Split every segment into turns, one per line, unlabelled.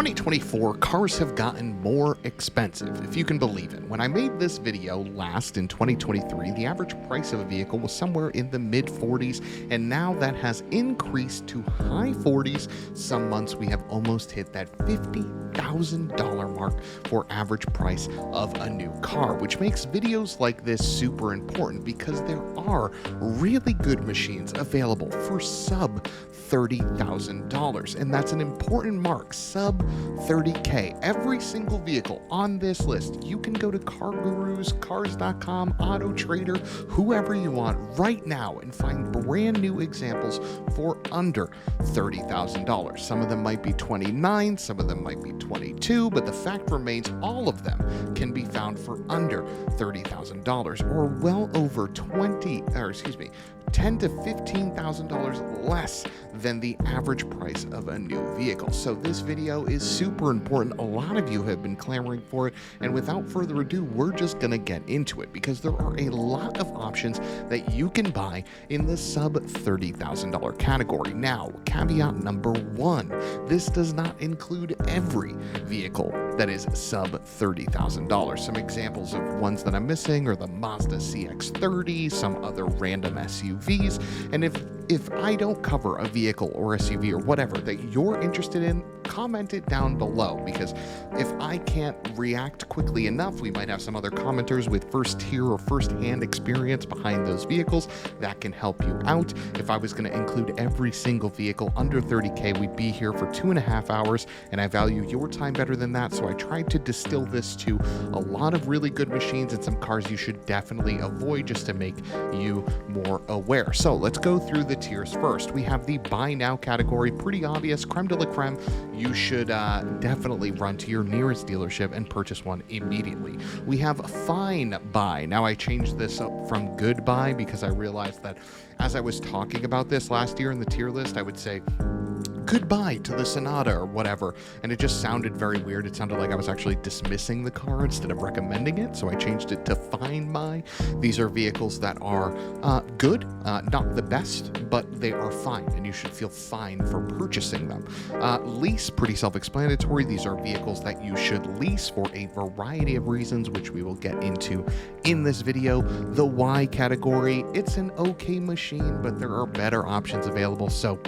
2024, cars have gotten more expensive, if you can believe it. When I made this video last in 2023, the average price of a vehicle was somewhere in the mid 40s, and now that has increased to high 40s. Some months we have almost hit that $50,000 mark for average price of a new car, which makes videos like this super important because there are really good machines available for sub $30,000, and that's an important mark, sub 30K. Every single vehicle on this list, you can go to Car Gurus, Cars.com, Auto Trader, whoever you want right now and find brand new examples for under $30,000. Some of them might be 29, some of them might be 22, but the fact remains all of them can be found for under $30,000 or well over $10,000 to $15,000 less than the average price of a new vehicle. So this video is super important. A lot of you have been clamoring for it, and without further ado, we're just gonna get into it because there are a lot of options that you can buy in the sub $30,000 category. Now, caveat number one, this does not include every vehicle that is sub $30,000. Some examples of ones that I'm missing are the Mazda CX-30, some other random SUVs, and if I don't cover a vehicle or SUV or whatever that you're interested in, comment it down below, because if I can't react quickly enough, we might have some other commenters with first-tier or first-hand experience behind those vehicles that can help you out. If I was going to include every single vehicle under 30K, we'd be here for 2.5 hours, and I value your time better than that, so I tried to distill this to a lot of really good machines and some cars you should definitely avoid just to make you more aware. So let's go through the tiers first. We have the buy now category, pretty obvious, creme de la creme. You should definitely run to your nearest dealership and purchase one immediately. We have fine buy. Now I changed this up from good buy because I realized that as I was talking about this last year in the tier list, I would say goodbye to the Sonata or whatever, and it just sounded very weird. It sounded like I was actually dismissing the car instead of recommending it, so I changed it to fine buy. These are vehicles that are good, not the best, but they are fine, and you should feel fine for purchasing them. Lease, pretty self-explanatory. These are vehicles that you should lease for a variety of reasons, which we will get into in this video. The Y category, it's an okay machine, but there are better options available, so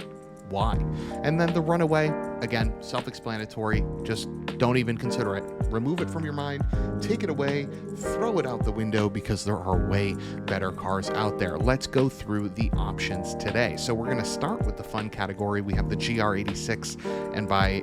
why? And then the runaway, again, self-explanatory, just don't even consider it. Remove it from your mind, take it away, throw it out the window because there are way better cars out there. Let's go through the options today. So we're gonna start with the fun category. We have the GR86, and by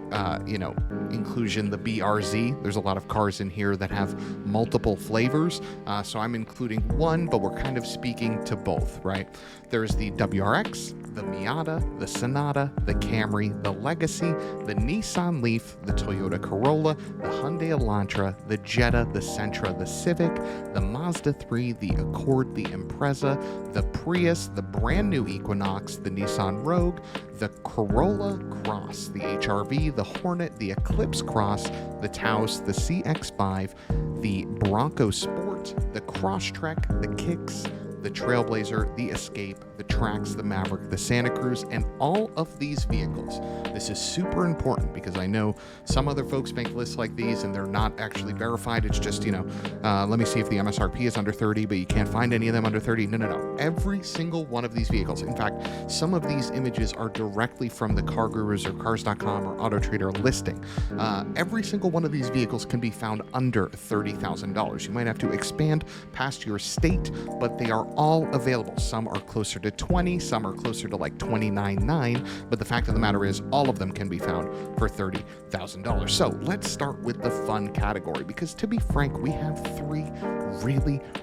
inclusion, the BRZ. There's a lot of cars in here that have multiple flavors, so I'm including one, but we're kind of speaking to both, right? There's the WRX, the Miata, the Sonata, the Camry, the Legacy, the Nissan Leaf, the Toyota Corolla, the Hyundai Elantra, the Jetta, the Sentra, the Civic, the Mazda 3, the Accord, the Impreza, the Prius, the brand new Equinox, the Nissan Rogue, the Corolla Cross, the HR-V, the Hornet, the Eclipse Cross, the Taos, the CX-5, the Bronco Sport, the Crosstrek, the Kicks, the Trailblazer, the Escape, the Trax, the Maverick, the Santa Cruz, and all of these vehicles. This is super important because I know some other folks make lists like these and they're not actually verified. It's just, let me see if the MSRP is under 30, but you can't find any of them under 30. No. Every single one of these vehicles. In fact, some of these images are directly from the Car Gurus or Cars.com or Auto Trader listing. Every single one of these vehicles can be found under $30,000. You might have to expand past your state, but they are all available. Some are closer to 20, some are closer to like 29.9, but the fact of the matter is all of them can be found for $30,000. So let's start with the fun category because, to be frank, we have three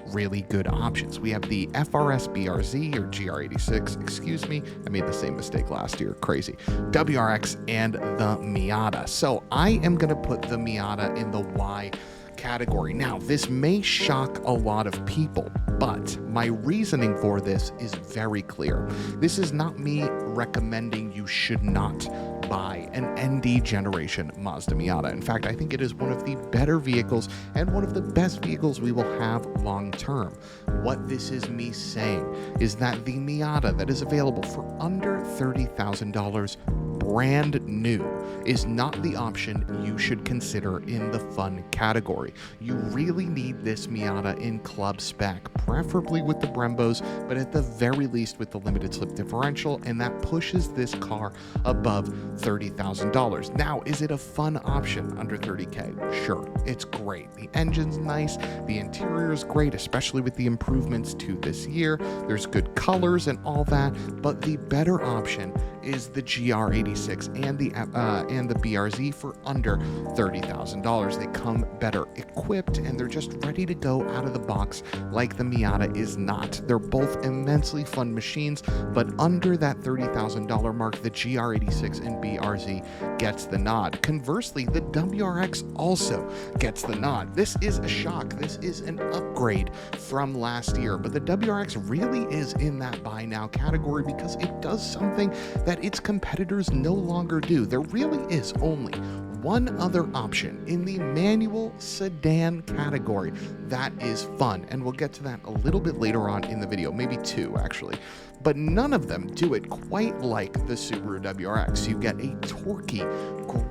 really good options. We have the FRS BRZ or GR86, excuse me, I made the same mistake last year, crazy, WRX, and the Miata. So I am going to put the Miata in the Y category. Now, this may shock a lot of people, but my reasoning for this is very clear. This is not me recommending you should not buy an ND generation Mazda Miata. In fact, I think it is one of the better vehicles and one of the best vehicles we will have long term. What this is me saying is that the Miata that is available for under $30,000 brand new is not the option you should consider in the fun category. You really need this Miata in club spec, preferably with the Brembos, but at the very least with the limited slip differential, and that pushes this car above $30,000. Now, is it a fun option under $30K? Sure, it's great. The engine's nice, the interior is great, especially with the improvements to this year. There's good colors and all that, but the better option is the GR86 and the BRZ for under $30,000. They come better equipped and they're just ready to go out of the box like the Miata is not. They're both immensely fun machines, but under that $30,000 mark, the GR86 and BRZ gets the nod. Conversely, the WRX also gets the nod. This is a shock. This is an upgrade from last year, but the WRX really is in that buy now category because it does something that its competitors no longer do. There really is only one other option in the manual sedan category that is fun, and we'll get to that a little bit later on in the video, maybe two actually, but none of them do it quite like the Subaru WRX. You get a torquey,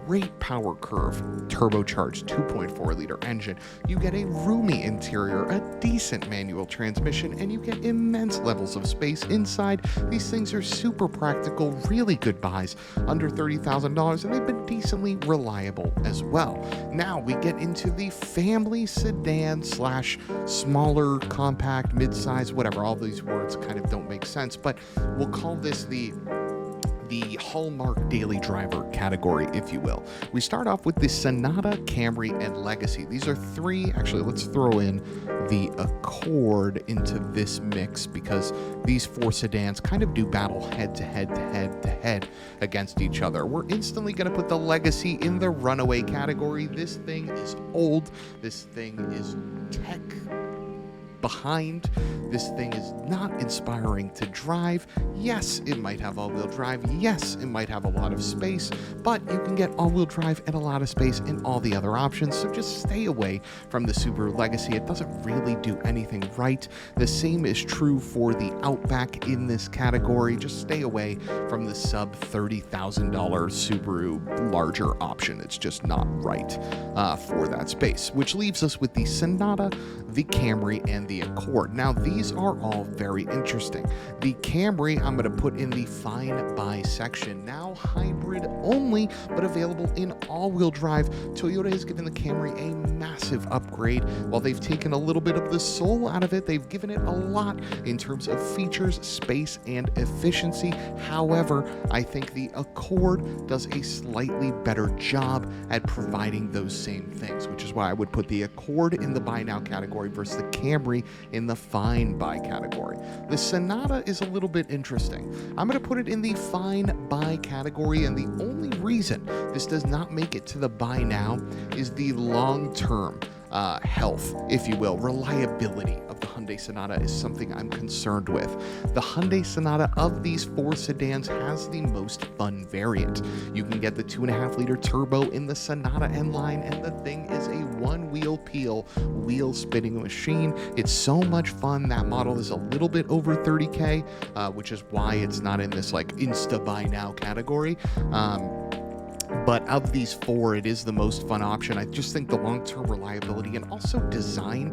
great power curve, turbocharged 2.4 liter engine, you get a roomy interior, a decent manual transmission, and you get immense levels of space inside. These things are super practical, really good buys under $30,000, and they've been decently reliable as well. Now we get into the family sedan slash smaller, compact, mid-size, whatever. All these words kind of don't make sense, but we'll call this the Hallmark daily driver category, if you will. We start off with the Sonata, Camry, and Legacy. These are three. Actually, let's throw in the Accord into this mix because these four sedans kind of do battle head to head against each other. We're instantly going to put the Legacy in the runaway category. This thing is old. This thing is tech behind. This thing is not inspiring to drive. Yes, it might have all-wheel drive. Yes, it might have a lot of space, but you can get all-wheel drive and a lot of space in all the other options, so just stay away from the Subaru Legacy. It doesn't really do anything right. The same is true for the Outback in this category. Just stay away from the sub $30,000 Subaru larger option. It's just not right for that space, which leaves us with the Sonata, the Camry, and the Accord. Now, these are all very interesting. The Camry, I'm going to put in the fine buy section. Now hybrid only, but available in all-wheel drive. Toyota has given the Camry a massive upgrade. While they've taken a little bit of the soul out of it, they've given it a lot in terms of features, space, and efficiency. However, I think the Accord does a slightly better job at providing those same things, which is why I would put the Accord in the buy now category versus the Camry in the fine buy category. The Sonata is a little bit interesting. I'm going to put it in the fine buy category, and the only reason this does not make it to the buy now is the long-term health, if you will, reliability of the Hyundai Sonata is something I'm concerned with. The Hyundai Sonata of these four sedans has the most fun variant. You can get the 2.5-liter turbo in the Sonata N line, and the thing is a one-wheel peel, wheel-spinning machine. It's so much fun. That model is a little bit over $30K, which is why it's not in this like insta buy now category. But of these four, it is the most fun option. I just think the long-term reliability and also design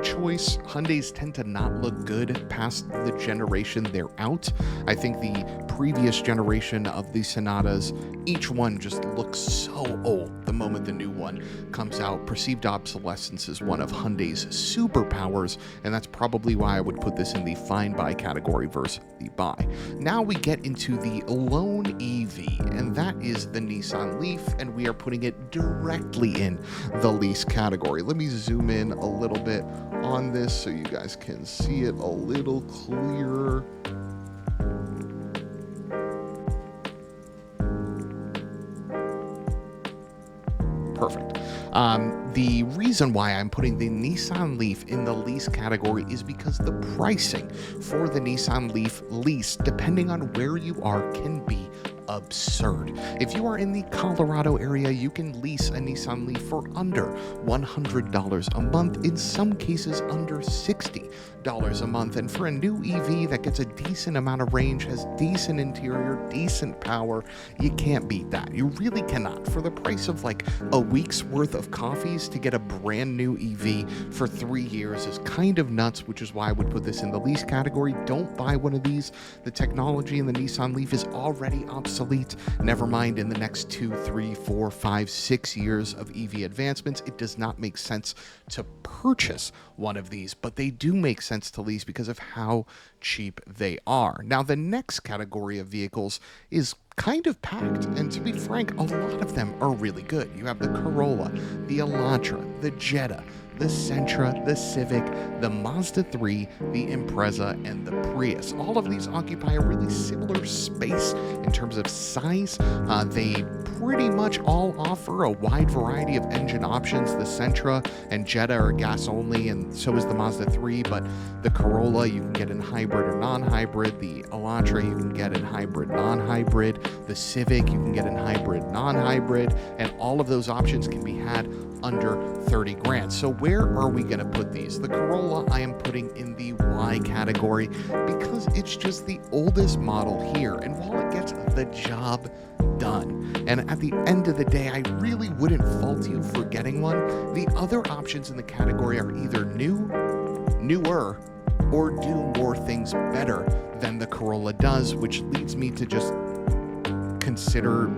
choice, Hyundais tend to not look good past the generation they're out. I think the previous generation of the Sonatas, each one just looks so old the moment the new one comes out. Perceived obsolescence is one of Hyundai's superpowers, and that's probably why I would put this in the fine buy category versus the buy. Now we get into the lone EV, and that is the Nissan Leaf, and we are putting it directly in the lease category. Let me zoom in a little bit on this so you guys can see it a little clearer. Perfect. The reason why I'm putting the Nissan Leaf in the lease category is because the pricing for the Nissan Leaf lease, depending on where you are, can be absurd. If you are in the Colorado area, you can lease a Nissan Leaf for under $100 a month, in some cases under $60 a month. And for a new EV that gets a decent amount of range, has decent interior, decent power, you can't beat that. You really cannot. For the price of like a week's worth of coffees, to get a brand new EV for 3 years is kind of nuts, which is why I would put this in the lease category. Don't buy one of these. The technology in the Nissan Leaf is already obsolete. Never mind in the next 2, 3, 4, 5, 6 years of EV advancements. It does not make sense to purchase one of these, but they do make sense to lease because of how cheap they are. Now, the next category of vehicles is kind of packed, and to be frank, a lot of them are really good. You have the Corolla, the Elantra, the Jetta, the Sentra, the Civic, the Mazda 3, the Impreza, and the Prius. All of these occupy a really similar space in terms of size. They pretty much all offer a wide variety of engine options. The Sentra and Jetta are gas only, and so is the Mazda 3, but the Corolla you can get in hybrid or non-hybrid. The Elantra you can get in hybrid, non-hybrid. The Civic you can get in hybrid, non-hybrid, and all of those options can be had under 30 grand. So where are we going to put these? The Corolla I am putting in the Y category because it's just the oldest model here, and while it gets the job done, and at the end of the day, I really wouldn't fault you for getting one, the other options in the category are either newer, or do more things better than the Corolla does, which leads me to just consider,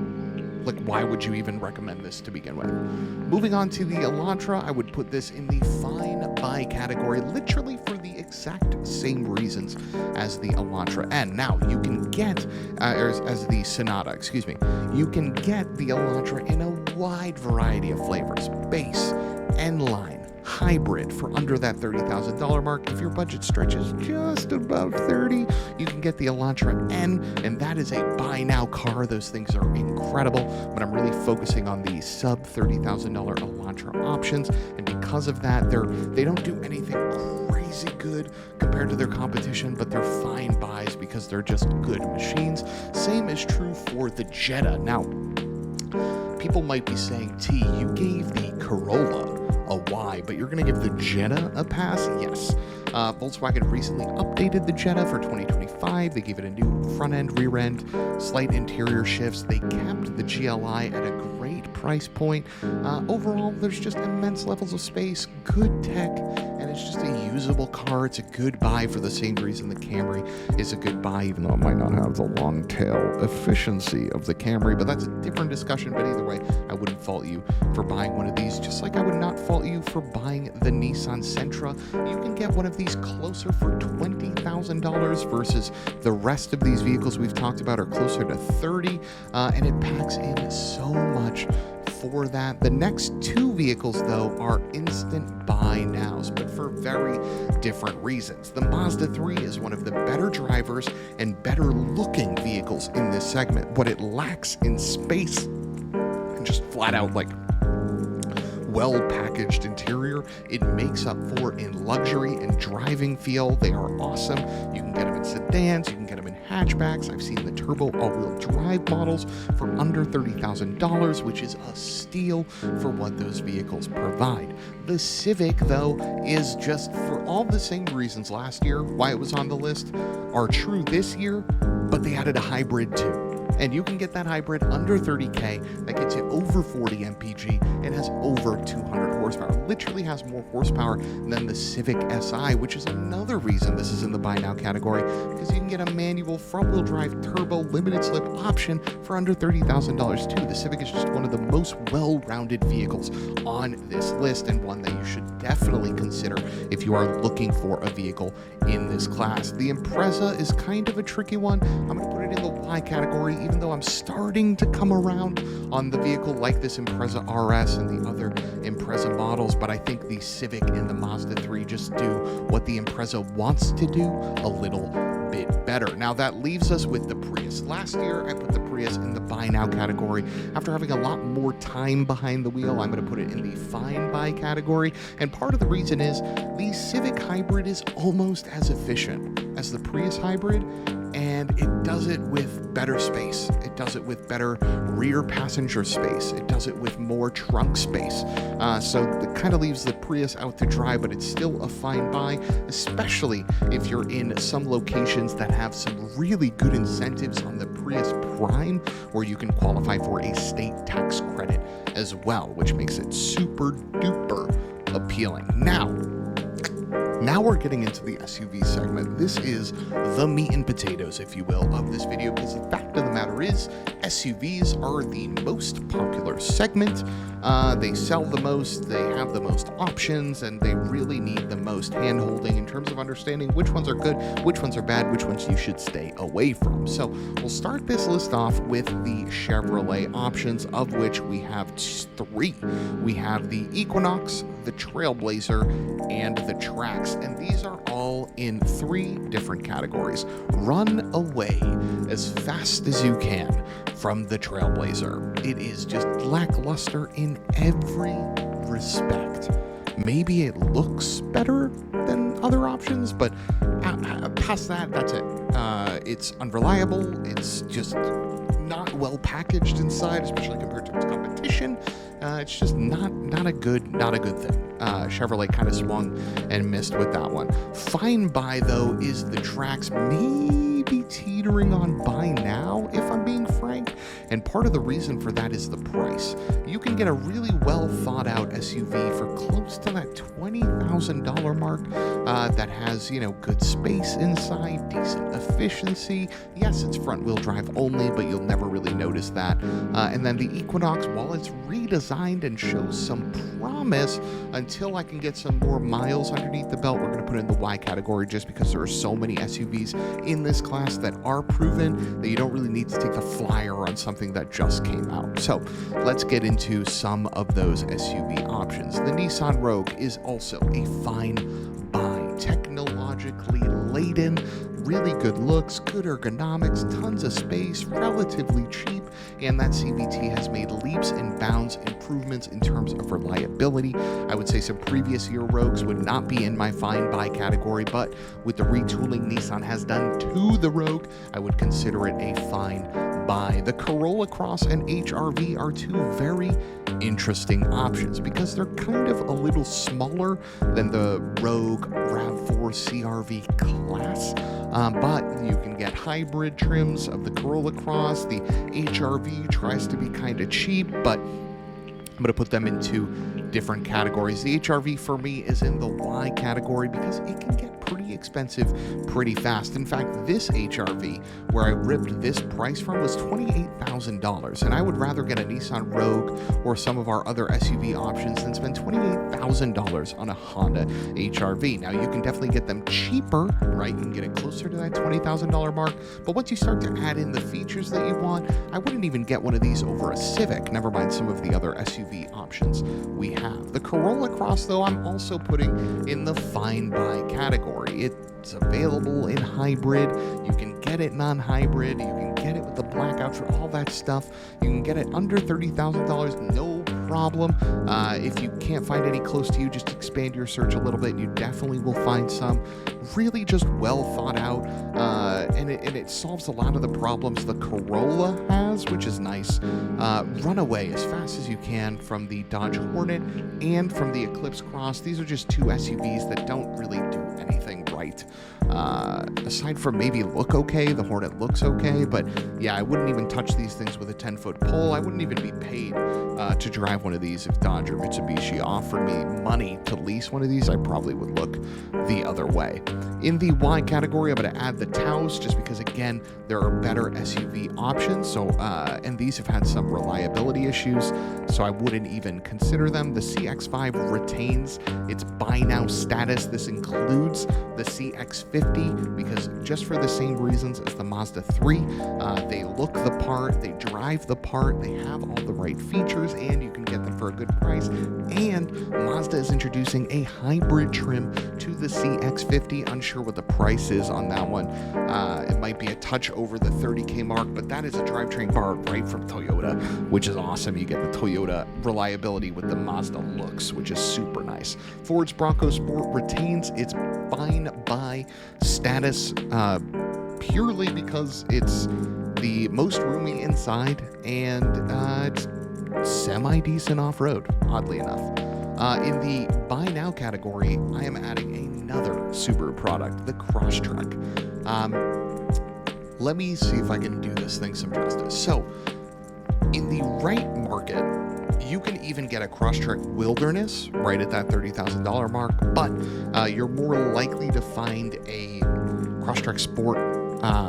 like, why would you even recommend this to begin with? Moving on to the Elantra, I would put this in the fine buy category, literally for the exact same reasons as the Elantra. And now you can get, as the Sonata, excuse me, you can get the Elantra in a wide variety of flavors: base, N-line, hybrid for under that $30,000 mark. If your budget stretches just above 30, you can get the Elantra N, and that is a buy now car. Those things are incredible, but I'm really focusing on the sub $30,000 Elantra options, and because of that, they don't do anything crazy good compared to their competition, but they're fine buys because they're just good machines. Same is true for the Jetta. Now, people might be saying, T, you gave the Corolla a Y, but you're going to give the Jetta a pass? Yes. Volkswagen recently updated the Jetta for 2025. They gave it a new front end, rear end, slight interior shifts. They kept the GLI at a great price point. Overall, there's just immense levels of space, good tech, and it's just a usable car. It's a good buy for the same reason the Camry is a good buy, even though it might not have the long tail efficiency of the Camry, but that's a different discussion. But either way, I wouldn't fault you for buying one of these, just like I would not fault you for buying the Nissan Sentra. You can get one of these closer for $20,000 versus the rest of these vehicles we've talked about are closer to 30, and it packs in so much for that. The next two vehicles, though, are instant buy nows, but for very different reasons. The Mazda 3 is one of the better drivers and better looking vehicles in this segment. What it lacks in space and just flat out like well-packaged interior, it makes up for in luxury and driving feel. They are awesome. You can get them in sedans, you can get them in hatchbacks. I've seen the turbo all-wheel drive models for under $30,000, which is a steal for what those vehicles provide. The Civic, though, is just for all the same reasons last year why it was on the list are true this year, but they added a hybrid too. And you can get that hybrid under 30K that gets you over 40 mpg. It has over 200 horsepower. Literally has more horsepower than the Civic Si, which is another reason this is in the buy now category, because you can get a manual front-wheel drive turbo limited slip option for under $30,000 too. The Civic is just one of the most well-rounded vehicles on this list, and one that you should definitely consider if you are looking for a vehicle in this class. The Impreza is kind of a tricky one. I'm going to put it in the Y category, even though I'm starting to come around on the vehicle like this Impreza RS and the other Impreza models, but I think the Civic and the Mazda 3 just do what the Impreza wants to do a little bit better. Now that leaves us with the Prius. Last year I put the Prius in the buy now category. After having a lot more time behind the wheel, I'm going to put it in the fine buy category, and part of the reason is the Civic Hybrid is almost as efficient as the Prius hybrid, and it does it with better space. It does it with better rear passenger space. It does it with more trunk space. So it kind of leaves the Prius out to dry, but it's still a fine buy, especially if you're in some locations that have some really good incentives on the Prius Prime, where you can qualify for a state tax credit as well, which makes it super duper appealing. Now we're getting into the SUV segment. This is the meat and potatoes, if you will, of this video, because the fact of the matter is SUVs are the most popular segment. They sell the most, they have the most options, and they really need the most hand-holding in terms of understanding which ones are good, which ones are bad, which ones you should stay away from. So we'll start this list off with the Chevrolet options, of which we have 3. We have the Equinox, the Trailblazer, and the Trax, and these are all in 3 different categories. Run away as fast as you can from the Trailblazer. It is just lackluster in every respect. Maybe it looks better than other options, but past that, that's it. It's unreliable. It's just not well packaged inside, especially compared to its competition. It's just not a good thing. Chevrolet kind of swung and missed with that one. Fine buy though is the Trax, maybe teetering on buy now, if I'm being frank. And part of the reason for that is the price. You can get a really well thought out SUV for close to that $20,000 mark that has, good space inside, decent efficiency. Yes, it's front wheel drive only, but you'll never really notice that. And then the Equinox, while it's redesigned and shows some promise, until I can get some more miles underneath the belt, we're going to put it in the Y category, just because there are so many SUVs in this class that are proven that you don't really need to take the flyer on something that just came out. So let's get into some of those SUV options. The Nissan Rogue is also a fine buy, technologically laden, really good looks, good ergonomics, tons of space, relatively cheap, and that CVT has made leaps and bounds improvements in terms of reliability. I would say some previous year Rogues would not be in my fine buy category, but with the retooling Nissan has done to the Rogue, I would consider it a fine buy. The Corolla Cross and HR-V are 2 very interesting options because they're kind of a little smaller than the Rogue RAV4 CR-V class. But you can get hybrid trims of the Corolla Cross. The HR-V tries to be kind of cheap, but I'm going to put them into different categories. The HR-V for me is in the Y category because it can get pretty expensive pretty fast. In fact, this HR-V, where I ripped this price from, was $28,000, and I would rather get a Nissan Rogue or some of our other SUV options than spend $28,000 on a Honda HR-V. Now, you can definitely get them cheaper, right? You can get it closer to that $20,000 mark, but once you start to add in the features that you want, I wouldn't even get one of these over a Civic, never mind some of the other SUV options we have. The Corolla Cross, though, I'm also putting in the fine buy category. It's available in hybrid. You can get it non-hybrid. You can get it with the blackout for all that stuff. You can get it under $30,000, no problem. If you can't find any close to you, just expand your search a little bit. You definitely will find some really just well thought out, and it solves a lot of the problems the Corolla has, which is nice. Run away as fast as you can from the Dodge Hornet and from the Eclipse Cross. These are just 2 SUVs that don't really do anything right. Aside from maybe look okay, the Hornet looks okay, but yeah, I wouldn't even touch these things with a 10-foot pole. I wouldn't even be paid to drive one of these. If Dodge or Mitsubishi offered me money to lease one of these, I probably would look the other way. In the Y category, I'm going to add the Taos, just because, again, there are better SUV options. So, and these have had some reliability issues, so I wouldn't even consider them. The CX-5 retains its buy now status. This includes the CX-50 because just for the same reasons as the Mazda 3, they look the part, they drive the part, they have all the right features, and you can get them for for a good price. And Mazda is introducing a hybrid trim to the CX-50. Unsure what the price is on that one. It might be a touch over the $30K mark, but that is a drivetrain borrowed right from Toyota, which is awesome. You get the Toyota reliability with the Mazda looks, which is super nice. Ford's Bronco Sport retains its fine buy status purely because it's the most roomy inside and it's semi-decent off-road, oddly enough. In the buy now category, I am adding another Subaru product, the Crosstrek. Let me see if I can do this thing some justice. So, in the right market, you can even get a Crosstrek Wilderness right at that $30,000 mark, but you're more likely to find a Crosstrek Sport,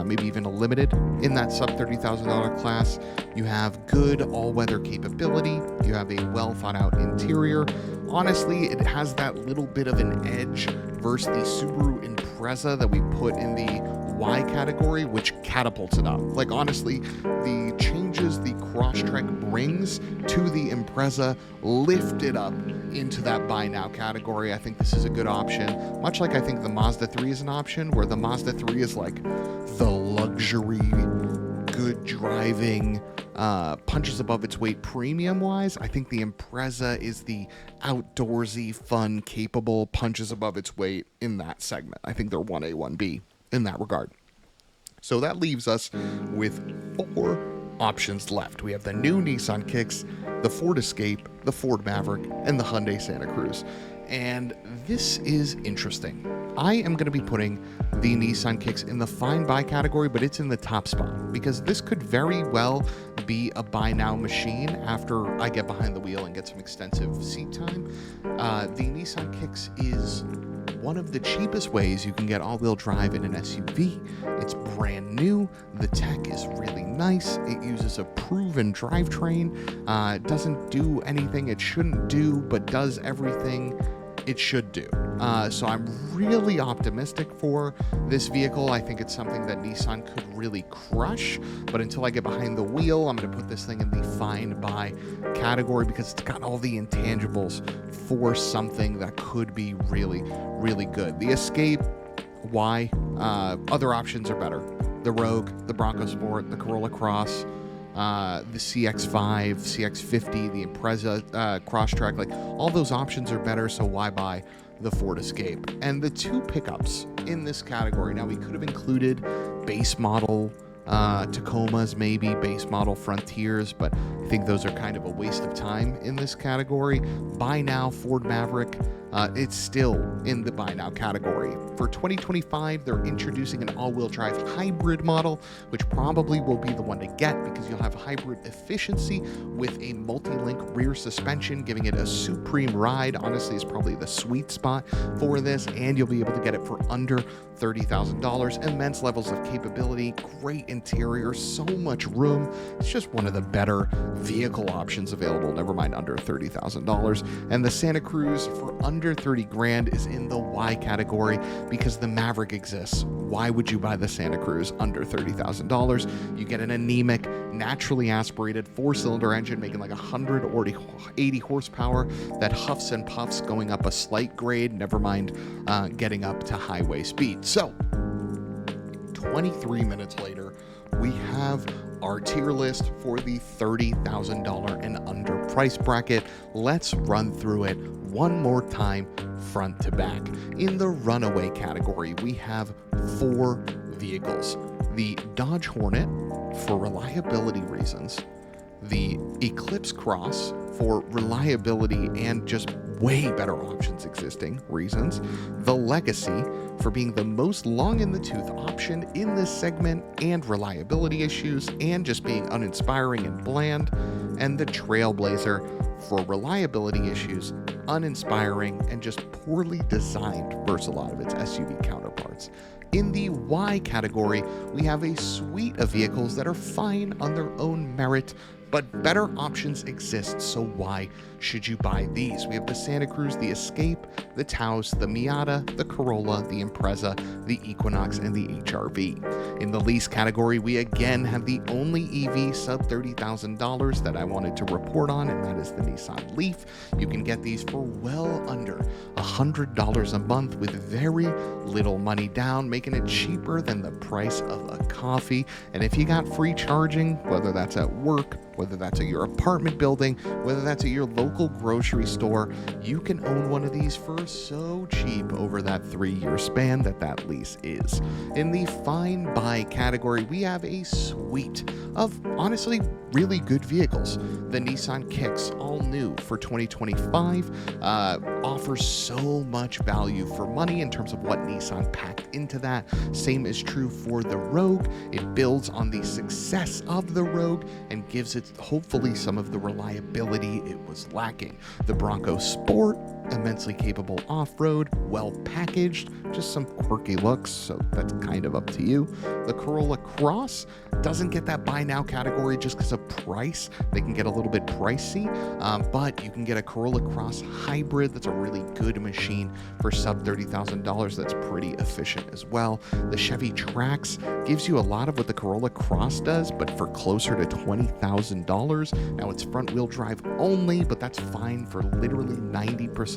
maybe even a Limited in that sub $30,000 class. You have good all-weather capability. You have a well-thought-out interior. Honestly, it has that little bit of an edge versus the Subaru Impreza that we put in the Y category, which catapults it up. Like, honestly, the changes the Crosstrek brings to the Impreza lift it up into that buy now category. I think this is a good option, much like I think the Mazda 3 is an option, where the Mazda 3 is like the luxury, good driving, punches above its weight premium wise. I think the Impreza is the outdoorsy, fun, capable, punches above its weight in that segment. I think they're 1A, 1B in that regard. So that leaves us with 4 options left. We have the new Nissan Kicks, the Ford Escape, the Ford Maverick, and the Hyundai Santa Cruz. And this is interesting. I am going to be putting the Nissan Kicks in the fine buy category, but it's in the top spot because this could very well be a buy now machine after I get behind the wheel and get some extensive seat time. The Nissan Kicks is one of the cheapest ways you can get all-wheel drive in an SUV. It's brand new. The tech is really nice. It uses a proven drivetrain. It doesn't do anything it shouldn't do, but does everything it should do. So I'm really optimistic for this vehicle. I think it's something that Nissan could really crush, but until I get behind the wheel, I'm going to put this thing in the fine buy category because it's got all the intangibles for something that could be really, really good. The Escape, why? Other options are better. The Rogue, the Bronco Sport, the Corolla Cross, the CX-5, CX-50, the Impreza Crosstrek, like all those options are better, so why buy the Ford Escape? And the 2 pickups in this category, now we could have included base model Tacomas, maybe base model Frontiers, but I think those are kind of a waste of time in this category. Buy now Ford Maverick, it's still in the buy now category. For 2025, they're introducing an all-wheel drive hybrid model, which probably will be the one to get because you'll have hybrid efficiency with a multi-link rear suspension, giving it a supreme ride. Honestly, it's probably the sweet spot for this, and you'll be able to get it for under $30,000. Immense levels of capability, great interior, so much room. It's just one of the better vehicle options available, never mind under $30,000. And the Santa Cruz for under 30 grand is in the Y category because the Maverick exists. Why would you buy the Santa Cruz under $30,000? You get an anemic, naturally aspirated 4-cylinder engine making like 180 horsepower that huffs and puffs going up a slight grade, never mind getting up to highway speed. So 23 minutes later, we have our tier list for the $30,000 and under price bracket. Let's run through it one more time, front to back. In the runaway category, we have 4 vehicles. The Dodge Hornet for reliability reasons, the Eclipse Cross for reliability and just way better options existing reasons, the Legacy for being the most long in the tooth option in this segment and reliability issues and just being uninspiring and bland, and the Trailblazer for reliability issues, uninspiring, and just poorly designed versus a lot of its SUV counterparts. In the Y category, we have a suite of vehicles that are fine on their own merit, but better options exist, so why should you buy these? We have the Santa Cruz, the Escape, the Taos, the Miata, the Corolla, the Impreza, the Equinox, and the HR-V. In the lease category, we again have the only EV sub $30,000 that I wanted to report on, and that is the Nissan Leaf. You can get these for well under $100 a month with very little money down, making it cheaper than the price of a coffee. And if you got free charging, whether that's at work, whether that's at your apartment building, whether that's at your local grocery store, you can own one of these for so cheap over that 3-year span that lease is. In the fine buy category, we have a suite of honestly really good vehicles. The Nissan Kicks, all new for 2025, offers so much value for money in terms of what Nissan packed into that. Same is true for the Rogue. It builds on the success of the Rogue and gives it hopefully some of the reliability it was lacking. The Bronco Sport, immensely capable off-road, well packaged, just some quirky looks, so that's kind of up to you. The Corolla Cross doesn't get that buy now category just because of price. They can get a little bit pricey, but you can get a Corolla Cross hybrid that's a really good machine for sub $30,000 that's pretty efficient as well. The Chevy Trax gives you a lot of what the Corolla Cross does, but for closer to $20,000. Now it's front wheel drive only, but that's fine for literally 90%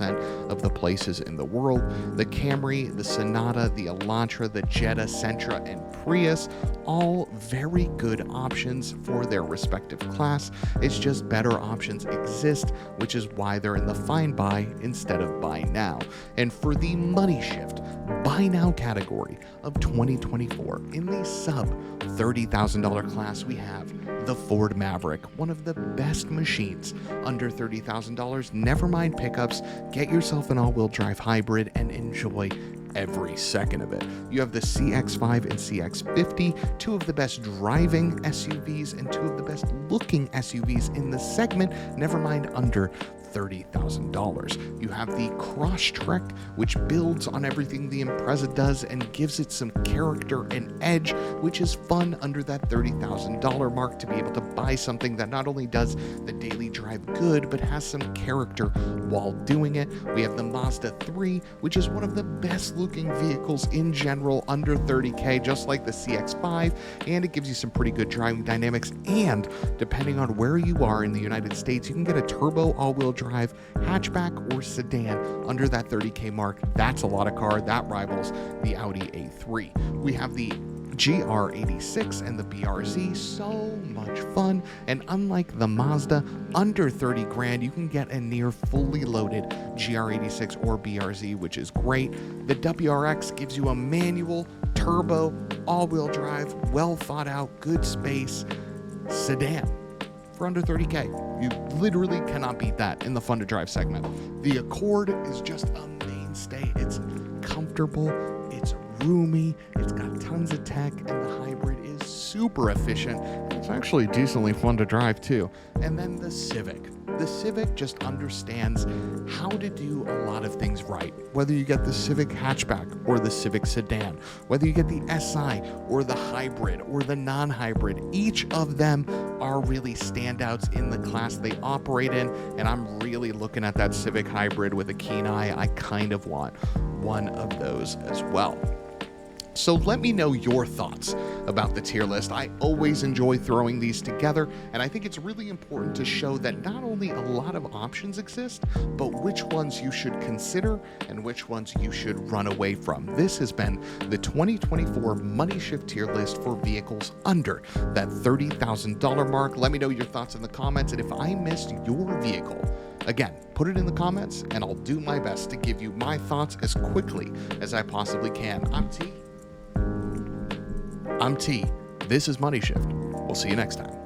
of the places in the world. The Camry, the Sonata, the Elantra, the Jetta, Sentra, and Prius, all very good options for their respective class. It's just better options exist, which is why they're in the fine buy instead of buy now. And for the money shift buy now category of 2024, in the sub $30,000 class, we have the Ford Maverick, one of the best machines under $30,000. Never mind pickups, get yourself an all-wheel drive hybrid and enjoy every second of it. You have the CX-5 and CX-50, two of the best driving SUVs and two of the best looking SUVs in the segment, never mind under $30,000. You have the Crosstrek, which builds on everything the Impreza does and gives it some character and edge, which is fun under that $30,000 mark to be able to buy something that not only does the daily drive good, but has some character while doing it. We have the Mazda 3, which is one of the best looking vehicles in general under $30K, just like the CX-5, and it gives you some pretty good driving dynamics. And depending on where you are in the United States, you can get a turbo all-wheel drive hatchback or sedan under that $30K mark. That's a lot of car. That rivals the Audi A3. We have the GR86 and the BRZ, so much fun. And unlike the Mazda, under 30 grand, you can get a near fully loaded GR86 or BRZ, which is great. The WRX gives you a manual, turbo, all-wheel drive, well thought out, good space sedan for under 30K. You literally cannot beat that in the fun to drive segment. The Accord is just a mainstay. It's comfortable, it's roomy, it's got tons of tech, and the hybrid is super efficient. It's actually decently fun to drive too. And then the Civic. The Civic just understands how to do a lot of things right. Whether you get the Civic hatchback or the Civic sedan, whether you get the SI or the hybrid or the non-hybrid, each of them are really standouts in the class they operate in, and I'm really looking at that Civic hybrid with a keen eye. I kind of want one of those as well. So let me know your thoughts about the tier list. I always enjoy throwing these together, and I think it's really important to show that not only a lot of options exist, but which ones you should consider and which ones you should run away from. This has been the 2024 Money Shift tier list for vehicles under that $30,000 mark. Let me know your thoughts in the comments, and if I missed your vehicle, again, put it in the comments, and I'll do my best to give you my thoughts as quickly as I possibly can. I'm T. This is Money Shift. We'll see you next time.